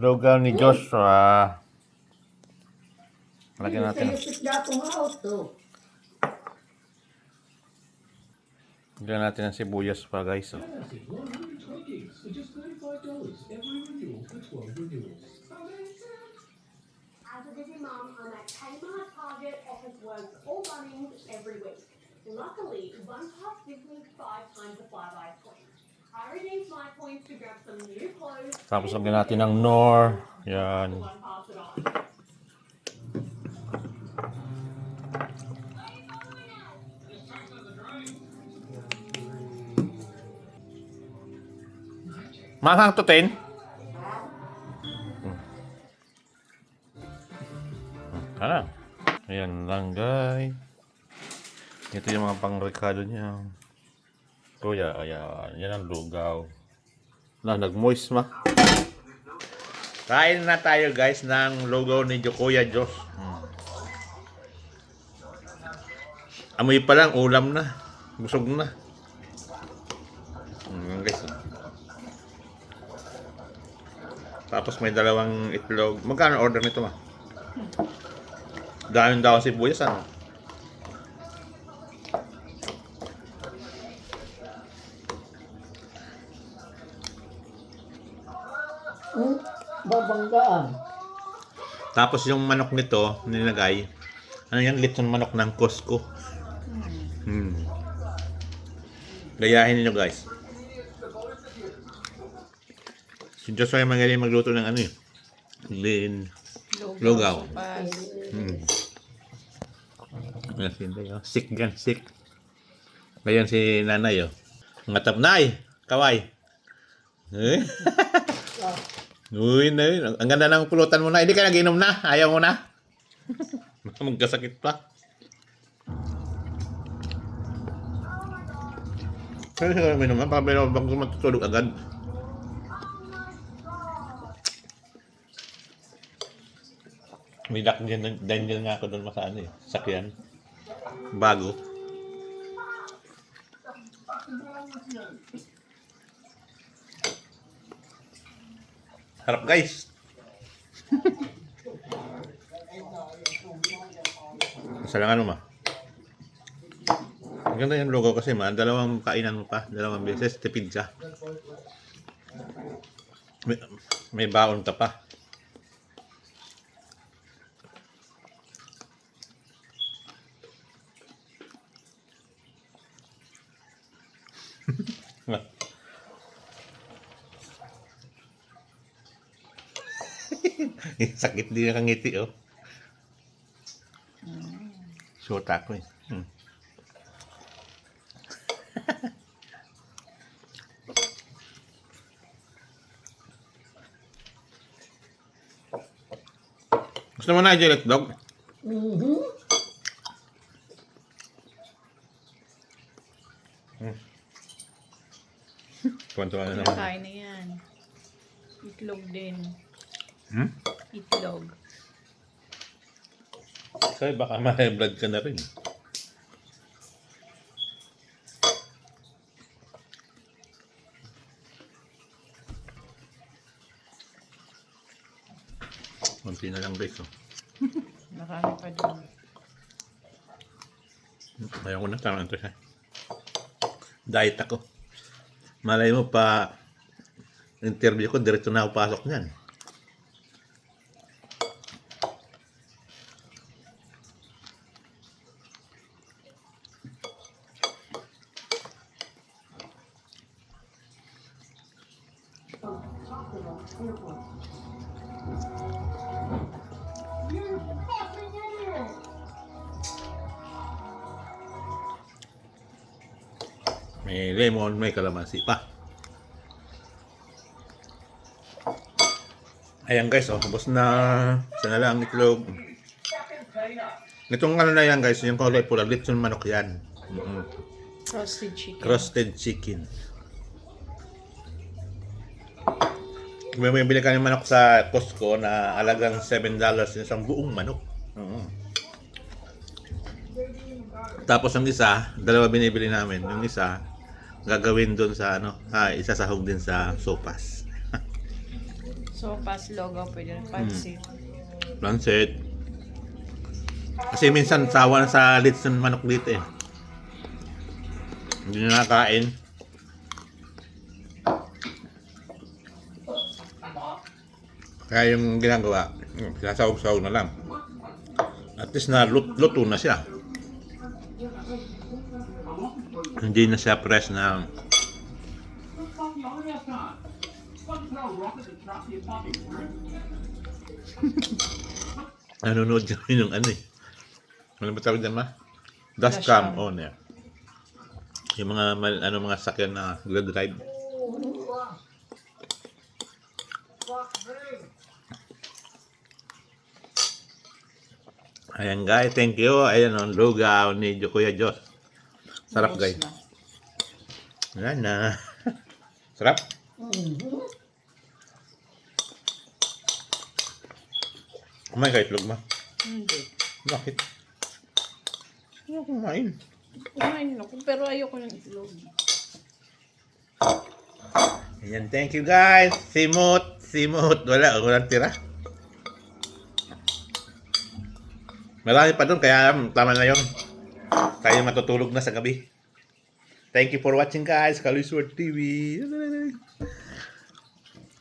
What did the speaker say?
Lugaw ni Joshua. Lagyan natin. Lagyan natin ng sibuyas pa, guys. Oh. As a busy mum, I'm at Kmart, Target, Office Works, or Bunnings every week. Luckily, OnePass gives me 5 times the Flybuys points. I redeemed my points to grab some new clothes. Tapos lagyan natin ng Knorr. Yan. OnePass it on. Mahang tutin. Ano? Ayan lang, guys. Ito yung mga pang-rekado niya. Kuya, ayan. Yan ang lugaw. Nag-moist ma. Kain na tayo, guys, ng lugaw ni Kuya Jos. Amoy pa lang, ulam na. Busog na. Guys. Tapos may dalawang itlog. Magkano order nito ma? Dahil daw sibuyas ano? Babanggaan. Tapos yung manok nito, nilagay, ano yan, lechon manok ng Costco. Gayahin niyo guys. Si Joshua ay magaling magluto ng ano eh. Lugaw. Yes, hindi oh. Sick gan, sick. Ngayon si nanay oh. Mga tabnay, kaway. Eh? Uy, na. Ang ganda ng pulutan mo na. Hindi ka nag-inom na? Ayaw mo na? Magkasakit pa. Kaya ka uminom na. Pabilo bang matutulog agad. May danger nga ako doon sa ano eh. Sakyan. Bago. Harap guys. Masalangan mo ma. Ang ganda yung logo kasi ma. Dalawang kainan mo pa. Dalawang beses. Tipid ka. May baon ka pa. Sakit din ang ngiti oh. Suota ko eh. Gusto mo na yung dog? Tuwan-tuwa na naman. Kain na yan. Itlog din. Hmm? Itlog. Kasi baka ma-blood ka na rin. Kunti na lang guys oh. Marami pa doon. Ayaw ko na, tama ito siya. Diet ako. Malay mo pa interview ko, diretso na ako pasok niyan. May lemon, may kalamansi pa. Ayan guys, oh, ubos na. Isa na lang itlog. Itong ano na yan guys, yung kulay pula, lechon manok yan. Roasted chicken. Roasted chicken. May bili ka ng manok sa Costco na alagang $7 yung isang buong manok. Tapos ang isa, dalawa binibili namin. Yung isa, gagawin doon sa ano, isasahog din sa sopas. Sopas, logo, pwede rin. Pansit. Lancet. Kasi minsan sawa na sa lits ng manok dito eh. Hindi na nakakain. Kaya yung ginagawa, sinasawag-sawag na lang. At least na luto na siya. Hindi na siya fresh na nanonood kami ng ano eh. Ano ba tawag dyan ma? Dashcam on eh. Yung mga sakyan na drive. Ayan guys, thank you. Ayan ang lugaw ni Kuya Jos. Sarap guys. Ayan na. Sarap? Kumain ka itlog ma? Hindi. Bakit? Ano kumain? Kumain ako, pero ayoko ng itlog. Ayan, thank you guys. Simot. Walang tira. Marami pa doon, kaya tama na yun. Tayo matutulog na sa gabi. Thank you for watching guys. Kaluisword TV.